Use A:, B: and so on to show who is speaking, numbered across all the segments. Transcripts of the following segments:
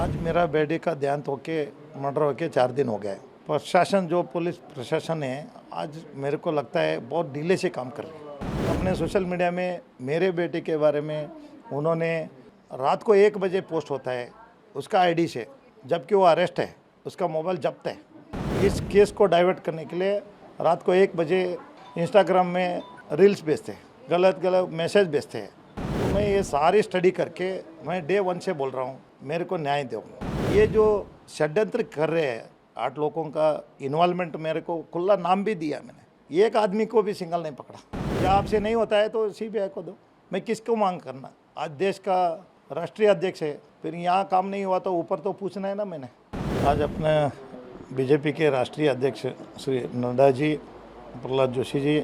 A: आज मेरा बेटे का देहांत होके मर्डर होके 4 दिन हो गए। प्रशासन जो पुलिस प्रशासन है आज मेरे को लगता है बहुत ढीले से काम कर रही है। अपने सोशल मीडिया में मेरे बेटे के बारे में उन्होंने रात को 1 बजे पोस्ट होता है उसका आईडी से, जबकि वो अरेस्ट है, उसका मोबाइल जब्त है। इस केस को डाइवर्ट करने के लिए रात को 1 बजे इंस्टाग्राम में रील्स भेजते हैं, गलत गलत मैसेज भेजते हैं। तो मैं ये सारी स्टडी करके मैं डे 1 से बोल रहा हूँ मेरे को न्याय दो। ये जो षड्यंत्र कर रहे हैं 8 लोगों का इन्वॉल्वमेंट, मेरे को खुला नाम भी दिया मैंने, एक आदमी को भी सिंगल नहीं पकड़ा। या आपसे नहीं होता है तो सीबीआई को दो, मैं किसको मांग करना। आज देश का राष्ट्रीय अध्यक्ष है, फिर यहाँ काम नहीं हुआ तो ऊपर तो पूछना है ना मैंने। आज अपने बीजेपी के राष्ट्रीय अध्यक्ष श्री नड्डा जी, प्रहलाद जोशी जी,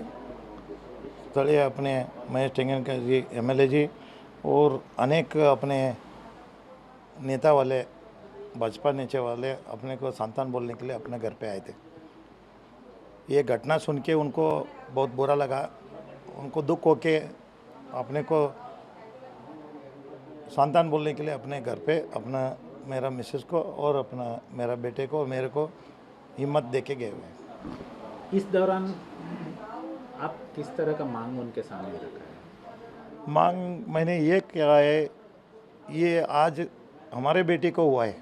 A: स्थलीय अपने महेश टेंगनकर जी एमएलए जी और अनेक अपने नेता वाले भाजपा नेता वाले अपने को संतान बोलने के लिए अपने घर पे आए थे। ये घटना सुन के उनको बहुत बुरा लगा, उनको दुख हो के अपने को संतान बोलने के लिए अपने घर पे अपना मेरा मिसेस को और अपना मेरा बेटे को मेरे को हिम्मत दे के गए हुए।
B: इस दौरान आप किस तरह का मांग उनके सामने रखा है?
A: मांग मैंने ये किया है, ये आज हमारे बेटे को हुआ है,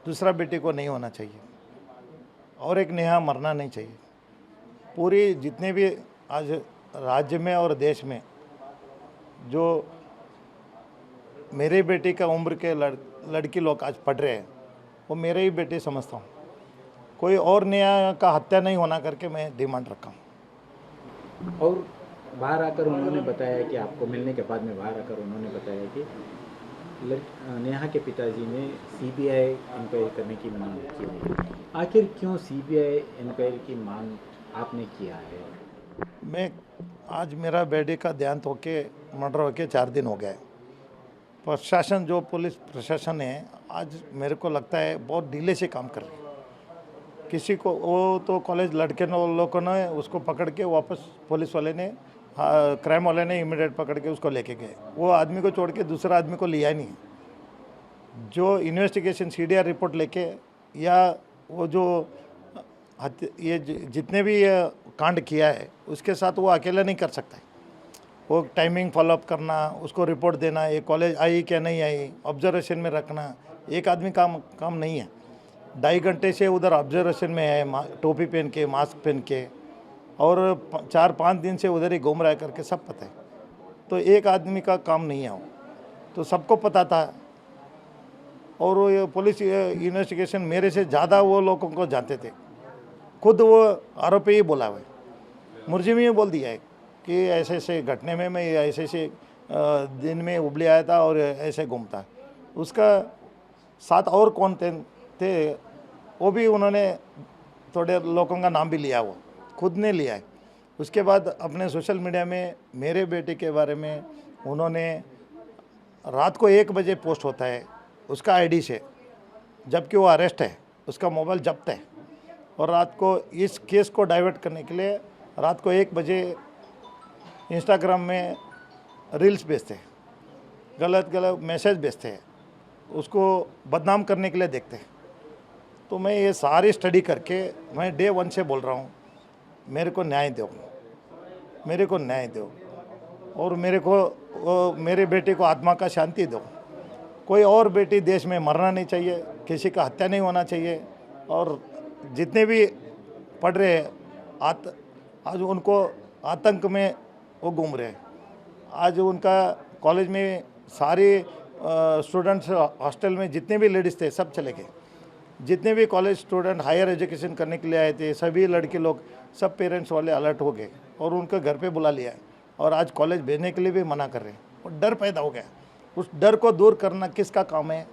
A: दूसरा बेटे को नहीं होना चाहिए और एक नेहा मरना नहीं चाहिए। पूरी जितने भी आज राज्य में और देश में जो मेरे बेटे का उम्र के लड़की लोग आज पढ़ रहे हैं वो मेरे ही बेटे समझता हूँ। कोई और नेहा का हत्या नहीं होना करके मैं डिमांड रखा हूँ।
B: और बाहर आकर उन्होंने बताया कि आपको मिलने के बाद में बाहर आकर उन्होंने बताया कि नेहा के पिताजी ने सीबीआई इंक्वायरी करने की मांग की है। आखिर क्यों सीबीआई इंक्वायरी की मांग आपने किया है?
A: मैं आज मेरा बेटे का देहांत होके मर्डर होके 4 दिन हो गए। प्रशासन जो पुलिस प्रशासन है आज मेरे को लगता है बहुत ढीले से काम कर रही है। किसी को वो तो कॉलेज लड़के लोगों ने उसको पकड़ के वापस पुलिस वाले ने क्राइम वाले ने इमीडिएट पकड़ के उसको लेके गए। वो आदमी को छोड़ के दूसरा आदमी को लिया ही नहीं। जो इन्वेस्टिगेशन सीडीआर रिपोर्ट लेके या वो जो ये जितने भी कांड किया है उसके साथ वो अकेला नहीं कर सकता है। वो टाइमिंग फॉलोअप करना, उसको रिपोर्ट देना, ये कॉलेज आई क्या नहीं आई, ऑब्जर्वेशन में रखना, एक आदमी काम नहीं है। 2.5 घंटे से उधर ऑब्जर्वेशन में है, टोपी पहन के, मास्क पहन के, और 4-5 दिन से उधर ही घूम रहा है करके सब पता है। तो एक आदमी का काम नहीं है वो, तो सबको पता था। और वो पुलिस इन्वेस्टिगेशन मेरे से ज़्यादा वो लोगों को जानते थे। खुद वो आरोपी ही बोला हुआ है, मुलजिम ही बोल दिया है कि ऐसे ऐसे घटने में मैं ऐसे ऐसे दिन में उबले आया था और ऐसे घूमता। उसका साथ और कौन थे वो भी उन्होंने थोड़े लोगों का नाम भी लिया, वो खुद ने लिया है। उसके बाद अपने सोशल मीडिया में मेरे बेटे के बारे में उन्होंने रात को 1 बजे पोस्ट होता है उसका आईडी से, जबकि वो अरेस्ट है, उसका मोबाइल जब्त है। और रात को इस केस को डाइवर्ट करने के लिए रात को 1 बजे इंस्टाग्राम में रील्स भेजते हैं, गलत गलत मैसेज भेजते हैं, उसको बदनाम करने के लिए देखते हैं। तो मैं ये सारी स्टडी करके मैं डे 1 से बोल रहा हूँ मेरे को न्याय दो, मेरे को न्याय दो और मेरे बेटे को आत्मा का शांति दो। कोई और बेटी देश में मरना नहीं चाहिए, किसी का हत्या नहीं होना चाहिए। और जितने भी पढ़ रहे हैं आज उनको आतंक में वो घूम रहे हैं। आज उनका कॉलेज में सारे स्टूडेंट्स हॉस्टल में जितने भी लेडीज़ थे सब चले गए। जितने भी कॉलेज स्टूडेंट हायर एजुकेशन करने के लिए आए थे सभी लड़के लोग, सब पेरेंट्स वाले अलर्ट हो गए और उनके घर पे बुला लिया है और आज कॉलेज भेजने के लिए भी मना कर रहे हैं। और डर पैदा हो गया। उस डर को दूर करना किसका काम है?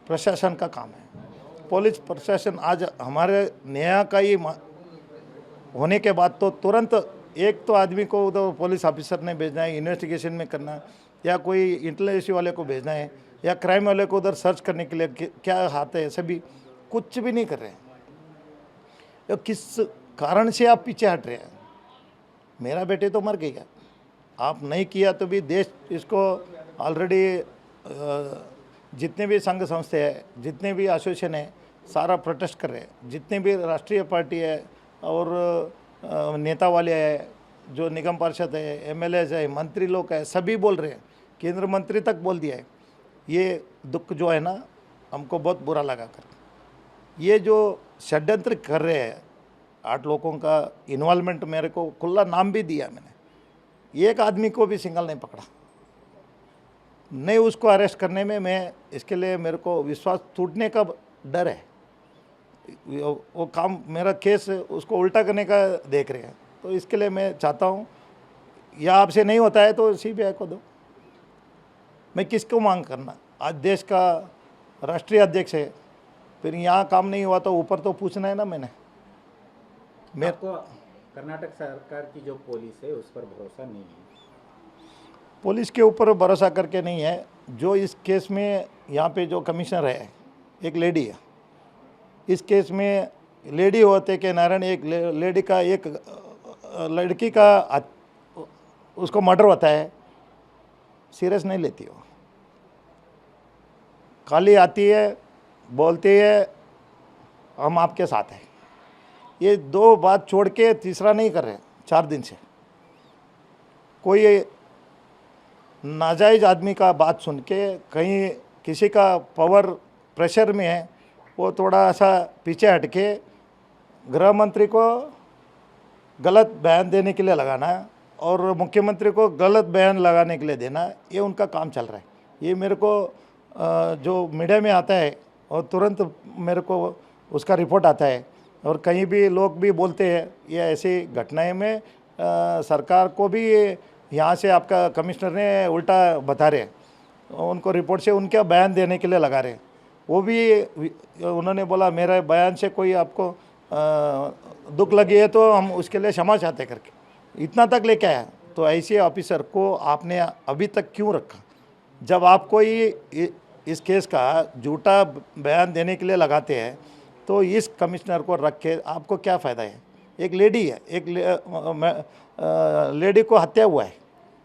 A: प्रशासन का काम है। पुलिस प्रशासन आज हमारे न्याय का ही होने के बाद तो तुरंत एक तो आदमी को उधर पुलिस ऑफिसर ने भेजना है इन्वेस्टिगेशन में करना, या कोई इंटेलिजेंस वाले को भेजना है, या क्राइम वाले को उधर सर्च करने के लिए क्या हाथ है, सभी कुछ भी नहीं कर रहे हैं। तो किस कारण से आप पीछे हट रहे हैं? मेरा बेटे तो मर गया, आप नहीं किया तो भी देश इसको ऑलरेडी जितने भी संघ संस्थे है, जितने भी एसोसिएशन है, सारा प्रोटेस्ट कर रहे हैं। जितने भी राष्ट्रीय पार्टी है और नेता वाले है, जो निगम पार्षद है, एमएलएज है, मंत्री लोग है, सभी बोल रहे हैं। केंद्र मंत्री तक बोल दिया है। ये दुख जो है ना, हमको बहुत बुरा लगा कर। ये जो षड्यंत्र कर रहे हैं, 8 लोगों का इन्वॉल्वमेंट, मेरे को खुला नाम भी दिया मैंने, एक आदमी को भी सिंगल नहीं पकड़ा, नहीं उसको अरेस्ट करने में। मैं इसके लिए मेरे को विश्वास टूटने का डर है। वो काम, मेरा केस उसको उल्टा करने का देख रहे हैं। तो इसके लिए मैं चाहता हूँ, या आपसे नहीं होता है तो सीबीआई को दो। मैं किसको मांग करना? आज देश का राष्ट्रीय अध्यक्ष है, फिर यहाँ काम नहीं हुआ तो ऊपर तो पूछना है ना मैंने।
B: आपको कर्नाटक सरकार की जो पुलिस है उस पर भरोसा नहीं है?
A: पुलिस के ऊपर भरोसा करके नहीं है। जो इस केस में यहाँ पे जो कमिश्नर है, एक लेडी है। इस केस में लेडी होते के नारायण, एक लेडी का, एक लड़की का उसको मर्डर होता है, सीरियस नहीं लेती हो। खाली आती है, बोलती है हम आपके साथ हैं। ये 2 बात छोड़ के तीसरा नहीं कर रहे 4 दिन से। कोई नाजायज़ आदमी का बात सुन के, कहीं किसी का पावर प्रेशर में है, वो थोड़ा सा पीछे हट के गृह मंत्री को गलत बयान देने के लिए लगाना और मुख्यमंत्री को गलत बयान लगाने के लिए देना, ये उनका काम चल रहा है। ये मेरे को जो मीडिया में आता है और तुरंत मेरे को उसका रिपोर्ट आता है, और कहीं भी लोग भी बोलते हैं ये ऐसी घटनाएं में सरकार को भी यहाँ से आपका कमिश्नर ने उल्टा बता रहे, उनको रिपोर्ट से उनके बयान देने के लिए लगा रहे। वो भी उन्होंने बोला मेरे बयान से कोई आपको दुख लगी है तो हम उसके लिए क्षमा चाहते करके इतना तक लेके आया। तो ऐसे ऑफिसर को आपने अभी तक क्यों रखा? जब आप कोई इस केस का झूठा बयान देने के लिए लगाते हैं तो इस कमिश्नर को रख के आपको क्या फ़ायदा है? एक लेडी है, एक लेडी को हत्या हुआ है,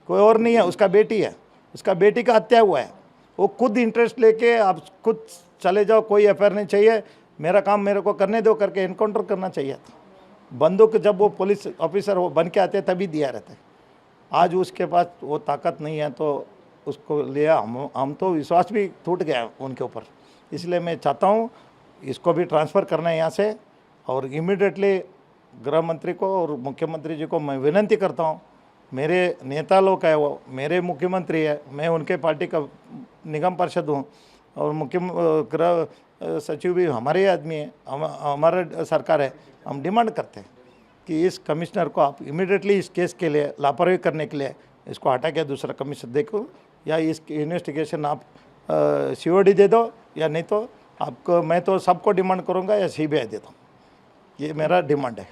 A: कोई और नहीं है, उसका बेटी है, उसका बेटी का हत्या हुआ है। वो खुद इंटरेस्ट लेके आप खुद चले जाओ, कोई एफआईआर नहीं चाहिए, मेरा काम मेरे को करने दो करके इनकाउंटर करना चाहिए था। बंदूक जब वो पुलिस ऑफिसर वो बन के आते तभी दिया रहता है। आज उसके पास वो ताकत नहीं है तो उसको लिया, हम तो विश्वास भी टूट गया उनके ऊपर। इसलिए मैं चाहता हूँ इसको भी ट्रांसफ़र करना है यहाँ से, और इमीडिएटली गृह मंत्री को और मुख्यमंत्री जी को मैं विनती करता हूँ, मेरे नेता लोग है, वो मेरे मुख्यमंत्री है, मैं उनके पार्टी का निगम पार्षद हूँ, और मुख्य गृह सचिव भी हमारे आदमी है, हमारे सरकार है। हम डिमांड करते हैं कि इस कमिश्नर को आप इमीडिएटली इस केस के लिए लापरवाही करने के लिए इसको हटा के दूसरा कमिश्नर देखो, या इस इन्वेस्टिगेशन आप सीओडी दे दो, या नहीं तो आपको, मैं तो सबको डिमांड करूँगा या सीबीआई दे दो। ये मेरा डिमांड है।